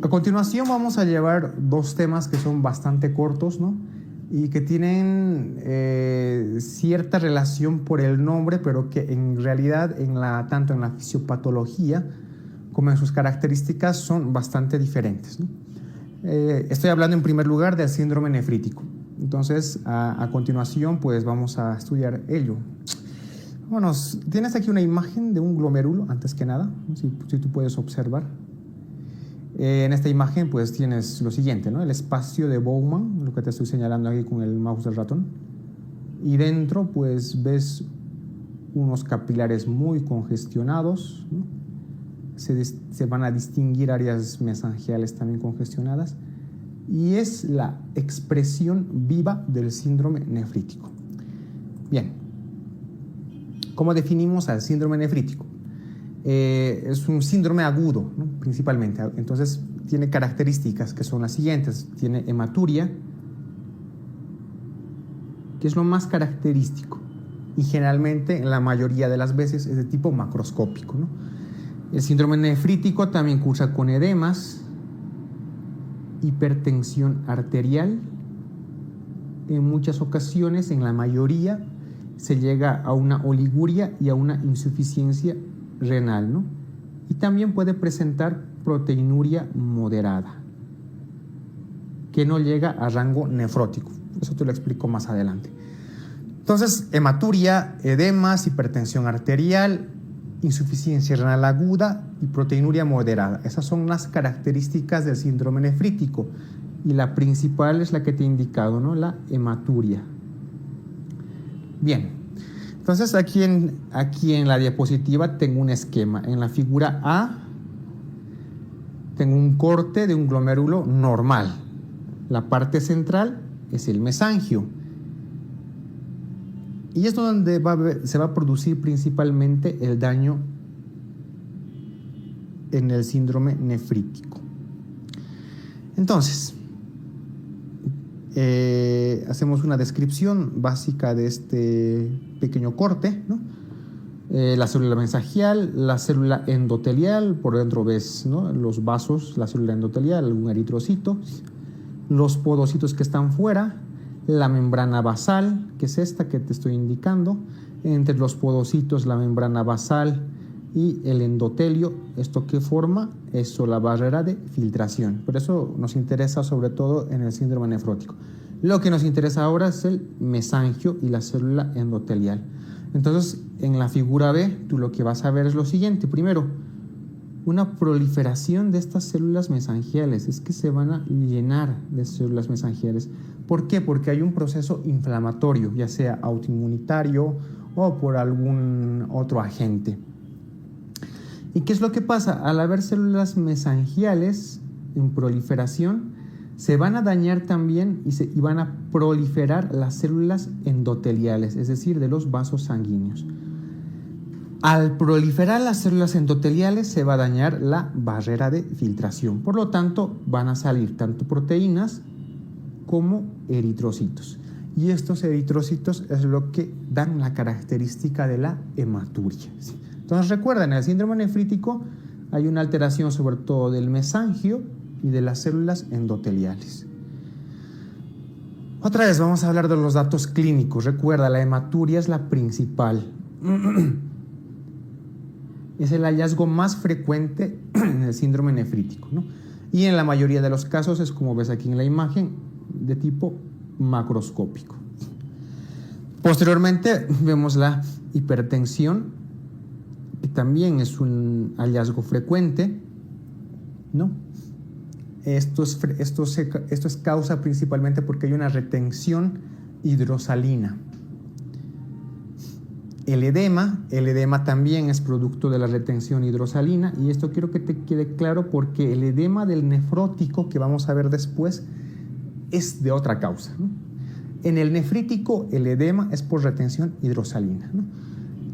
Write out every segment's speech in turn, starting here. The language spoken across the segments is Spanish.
A continuación vamos a llevar dos temas que son bastante cortos, ¿no? Y que tienen cierta relación por el nombre, pero que en realidad tanto en la fisiopatología como en sus características son bastante diferentes, ¿no? Estoy hablando en primer lugar del síndrome nefrítico. Entonces, a continuación, pues vamos a estudiar ello. Bueno, tienes aquí una imagen de un glomérulo, antes que nada, si tú puedes observar. En esta imagen pues tienes lo siguiente, ¿no? El espacio de Bowman, lo que te estoy señalando aquí con el mouse del ratón, y dentro pues ves unos capilares muy congestionados, ¿no? Se van a distinguir áreas mesangiales también congestionadas, y es la expresión viva del síndrome nefrítico. Bien, ¿cómo definimos al síndrome nefrítico? Es un síndrome agudo, ¿no? Principalmente. Entonces tiene características que son las siguientes. Tiene hematuria, que es lo más característico, y generalmente en la mayoría de las veces es de tipo macroscópico, ¿no? El síndrome nefrítico también cursa con edemas, hipertensión arterial. En muchas ocasiones, en la mayoría, se llega a una oliguria y a una insuficiencia renal, ¿no? Y también puede presentar proteinuria moderada, que no llega a rango nefrótico. Eso te lo explico más adelante. Entonces, hematuria, edemas, hipertensión arterial, insuficiencia renal aguda y proteinuria moderada. Esas son las características del síndrome nefrítico. Y la principal es la que te he indicado, ¿no? La hematuria. Bien. Entonces aquí en la diapositiva tengo un esquema. En la figura A tengo un corte de un glomérulo normal. La parte central es el mesangio. Y es donde se va a producir principalmente el daño en el síndrome nefrítico. Entonces, hacemos una descripción básica de este pequeño corte, ¿no? La célula mesangial, la célula endotelial, por dentro ves, ¿no? Los vasos, la célula endotelial, algún eritrocito, los podocitos que están fuera, la membrana basal, que es esta que te estoy indicando, entre los podocitos la membrana basal y el endotelio. ¿Esto qué forma? Eso, la barrera de filtración. Por eso nos interesa sobre todo en el síndrome nefrótico. Lo que nos interesa ahora es el mesangio y la célula endotelial. Entonces, en la figura B, tú lo que vas a ver es lo siguiente. Primero, una proliferación de estas células mesangiales. Es que se van a llenar de células mesangiales. ¿Por qué? Porque hay un proceso inflamatorio, ya sea autoinmunitario o por algún otro agente. ¿Y qué es lo que pasa? Al haber células mesangiales en proliferación, se van a dañar también y van a proliferar las células endoteliales, es decir, de los vasos sanguíneos. Al proliferar las células endoteliales se va a dañar la barrera de filtración. Por lo tanto, van a salir tanto proteínas como eritrocitos. Y estos eritrocitos es lo que dan la característica de la hematuria, ¿sí? Entonces recuerden, en el síndrome nefrítico hay una alteración sobre todo del mesangio y de las células endoteliales. Otra vez vamos a hablar de los datos clínicos. Recuerda, la hematuria es la principal. Es el hallazgo más frecuente en el síndrome nefrítico, ¿no? Y en la mayoría de los casos es, como ves aquí en la imagen, de tipo macroscópico. Posteriormente vemos la hipertensión, que también es un hallazgo frecuente, ¿no? Esto es causa principalmente porque hay una retención hidrosalina. El edema también es producto de la retención hidrosalina, y esto quiero que te quede claro porque el edema del nefrótico que vamos a ver después es de otra causa, ¿no? En el nefrítico el edema es por retención hidrosalina, ¿no?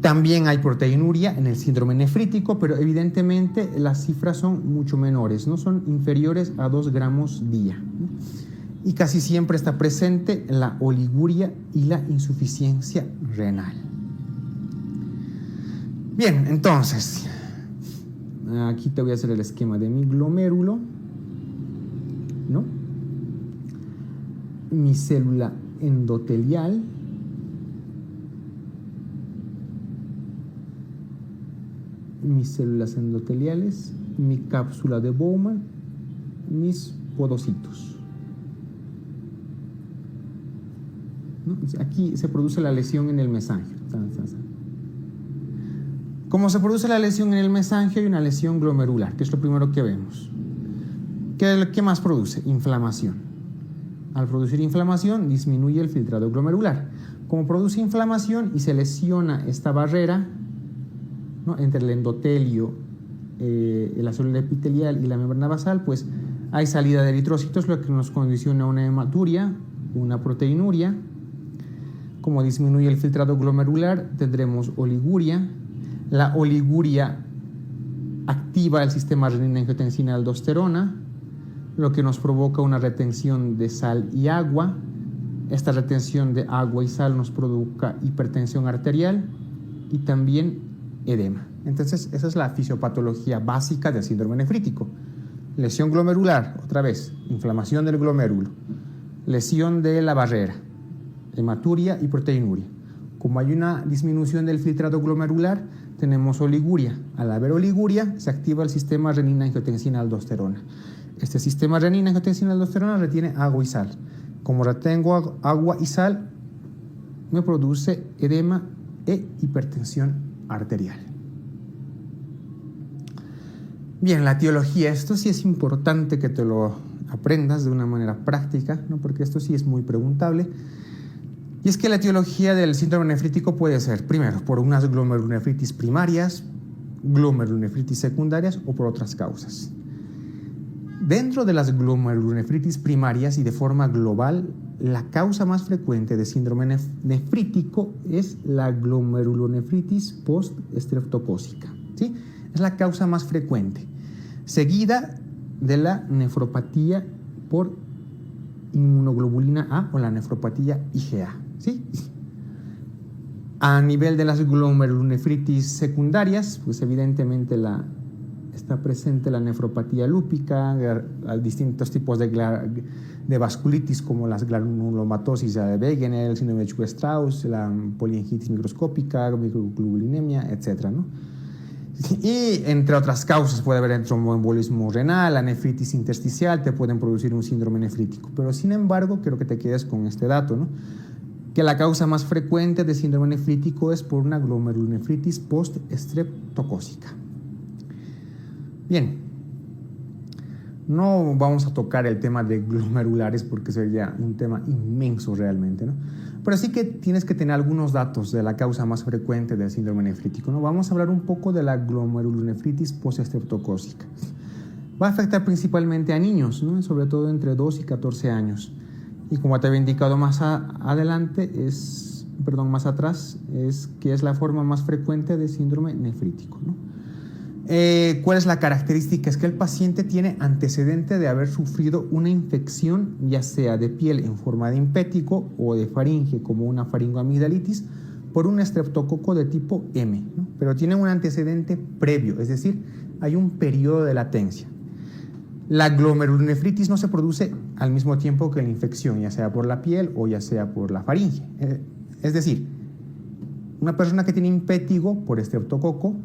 También hay proteinuria en el síndrome nefrítico, pero evidentemente las cifras son mucho menores, no son inferiores a 2 gramos día, ¿no? Y casi siempre está presente la oliguria y la insuficiencia renal. Bien, entonces, aquí te voy a hacer el esquema de mi glomérulo. ¿no? Mi célula endotelial, mis células endoteliales, mi cápsula de Bowman, mis podocitos. ¿No? Aquí se produce la lesión en el mesangio. Como se produce la lesión en el mesangio, hay una lesión glomerular, que es lo primero que vemos. ¿Qué más produce? Inflamación. Al producir inflamación, disminuye el filtrado glomerular. Como produce inflamación y se lesiona esta barrera, ¿no?, entre el endotelio, la célula epitelial y la membrana basal, pues hay salida de eritrocitos, lo que nos condiciona una hematuria, una proteinuria. Como disminuye el filtrado glomerular, tendremos oliguria. La oliguria activa el sistema renina-angiotensina-aldosterona, lo que nos provoca una retención de sal y agua. Esta retención de agua y sal nos provoca hipertensión arterial y también edema. Entonces, esa es la fisiopatología básica del síndrome nefrítico. Lesión glomerular, otra vez, inflamación del glomérulo, lesión de la barrera, hematuria y proteinuria. Como hay una disminución del filtrado glomerular, tenemos oliguria. Al haber oliguria, se activa el sistema renina-angiotensina-aldosterona. Este sistema renina-angiotensina-aldosterona retiene agua y sal. Como retengo agua y sal, me produce edema e hipertensión arterial. Bien, la etiología, esto sí es importante que te lo aprendas de una manera práctica, ¿no?, porque esto sí es muy preguntable. Y es que la etiología del síndrome nefrítico puede ser, primero, por unas glomerulonefritis primarias, glomerulonefritis secundarias o por otras causas. Dentro de las glomerulonefritis primarias y de forma global, la causa más frecuente de síndrome nefrítico es la glomerulonefritis post-estreptocócica, ¿sí? Es la causa más frecuente, seguida de la nefropatía por inmunoglobulina A o la nefropatía IgA, ¿sí? A nivel de las glomerulonefritis secundarias, pues evidentemente está presente la nefropatía lúpica, distintos tipos de vasculitis como las granulomatosis de Wegener, el síndrome de Church-Strauss, la poliangitis microscópica, microglobulinemia, etc., ¿no? Y entre otras causas puede haber el tromboembolismo renal, la nefritis intersticial, te pueden producir un síndrome nefrítico. Pero sin embargo, quiero que te quedes con este dato, ¿no?, que la causa más frecuente de síndrome nefrítico es por una glomerulonefritis post-estreptocócica. Bien, no vamos a tocar el tema de glomerulares porque sería un tema inmenso realmente, ¿no? Pero sí que tienes que tener algunos datos de la causa más frecuente del síndrome nefrítico, ¿no? Vamos a hablar un poco de la glomerulonefritis postestreptocócica. Va a afectar principalmente a niños, ¿no?, sobre todo entre 2 y 14 años. Y como te había indicado más atrás, es que es la forma más frecuente de síndrome nefrítico, ¿no? ¿Cuál es la característica? Es que el paciente tiene antecedente de haber sufrido una infección, ya sea de piel en forma de impético o de faringe, como una faringoamigdalitis, por un estreptococo de tipo M, ¿no? Pero tiene un antecedente previo, es decir, hay un periodo de latencia. La glomerulonefritis no se produce al mismo tiempo que la infección, ya sea por la piel o ya sea por la faringe. Es decir, una persona que tiene impétigo por estreptococo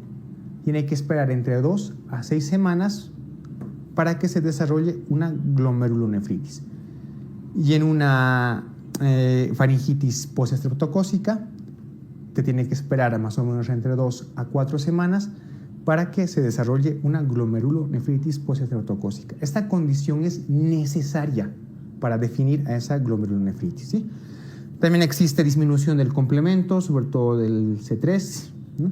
tiene que esperar entre 2 a 6 semanas para que se desarrolle una glomerulonefritis. Y en una faringitis postestreptocócica te tiene que esperar más o menos entre 2 a 4 semanas para que se desarrolle una glomerulonefritis postestreptocócica. Esta condición es necesaria para definir a esa glomerulonefritis, ¿sí? También existe disminución del complemento, sobre todo del C3, ¿no?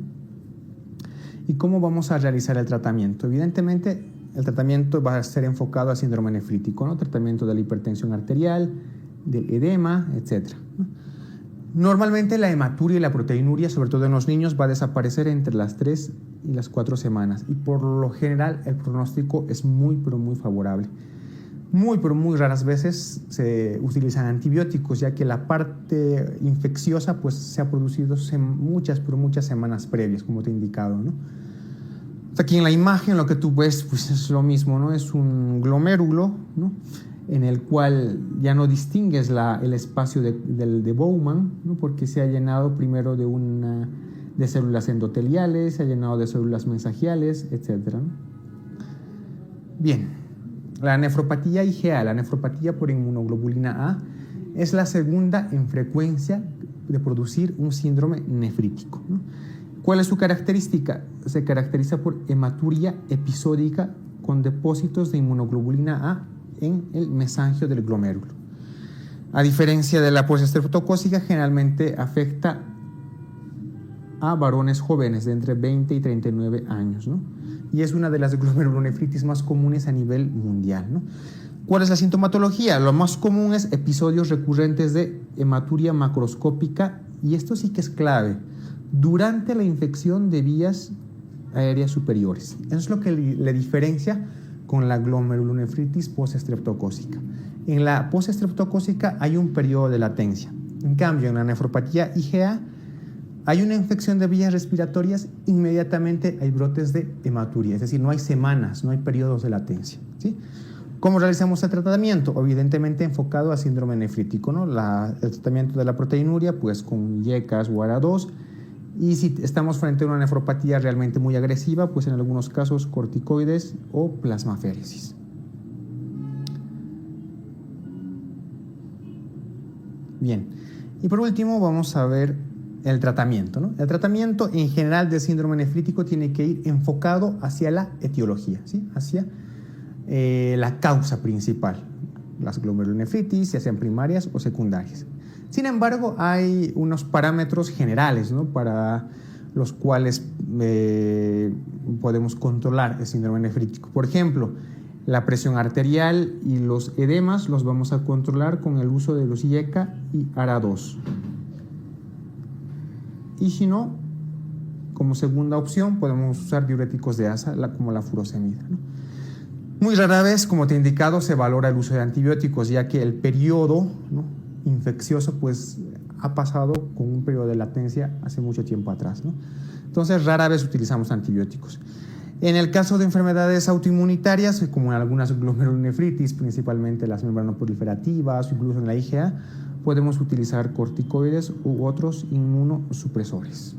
¿Y cómo vamos a realizar el tratamiento? Evidentemente, el tratamiento va a ser enfocado al síndrome nefrítico, ¿no? Tratamiento de la hipertensión arterial, del edema, etc., ¿no? Normalmente la hematuria y la proteinuria, sobre todo en los niños, va a desaparecer entre las 3 y las 4 semanas. Y por lo general el pronóstico es muy, pero muy favorable. Muy, pero muy raras veces se utilizan antibióticos, ya que la parte infecciosa pues, se ha producido muchas semanas previas, como te he indicado, ¿no? Aquí en la imagen lo que tú ves pues, es lo mismo, ¿no? Es un glomérulo, ¿no? en el cual ya no distingues el espacio de Bowman, ¿no? Porque se ha llenado primero de células endoteliales, se ha llenado de células mensagiales, etc., ¿no? Bien, la nefropatía IgA, la nefropatía por inmunoglobulina A, es la segunda en frecuencia de producir un síndrome nefrítico, ¿no? ¿Cuál es su característica? Se caracteriza por hematuria episódica con depósitos de inmunoglobulina A en el mesangio del glomérulo. A diferencia de la postestreptocócica, generalmente afecta a varones jóvenes de entre 20 y 39 años, ¿no? Y es una de las glomerulonefritis más comunes a nivel mundial, ¿no? ¿Cuál es la sintomatología? Lo más común es episodios recurrentes de hematuria macroscópica, y esto sí que es clave, durante la infección de vías aéreas superiores. Eso es lo que le diferencia con la glomerulonefritis postestreptocócica. En la postestreptocócica hay un periodo de latencia. En cambio, en la nefropatía IgA hay una infección de vías respiratorias, inmediatamente hay brotes de hematuria, es decir, no hay semanas, no hay periodos de latencia, ¿sí? ¿Cómo realizamos el tratamiento? Evidentemente enfocado a síndrome nefrítico, ¿no? El tratamiento de la proteinuria, pues con IECAS o ARA2, y si estamos frente a una nefropatía realmente muy agresiva, pues en algunos casos corticoides o plasmaféresis. Bien, y por último vamos a ver el tratamiento, ¿no? El tratamiento en general del síndrome nefrítico tiene que ir enfocado hacia la etiología, ¿sí? Hacia la causa principal, las glomerulonefritis, ya sean primarias o secundarias. Sin embargo, hay unos parámetros generales, ¿no? Para los cuales podemos controlar el síndrome nefrítico. Por ejemplo, la presión arterial y los edemas los vamos a controlar con el uso de los IECA y ARA2. Y si no, como segunda opción, podemos usar diuréticos de asa como la furosemida, ¿no? Muy rara vez, como te he indicado, se valora el uso de antibióticos, ya que el periodo, ¿no?, infeccioso pues ha pasado con un periodo de latencia hace mucho tiempo atrás, ¿no? Entonces rara vez utilizamos antibióticos. En el caso de enfermedades autoinmunitarias, como en algunas glomerulonefritis, principalmente las membranoproliferativas o incluso en la IgA, podemos utilizar corticoides u otros inmunosupresores.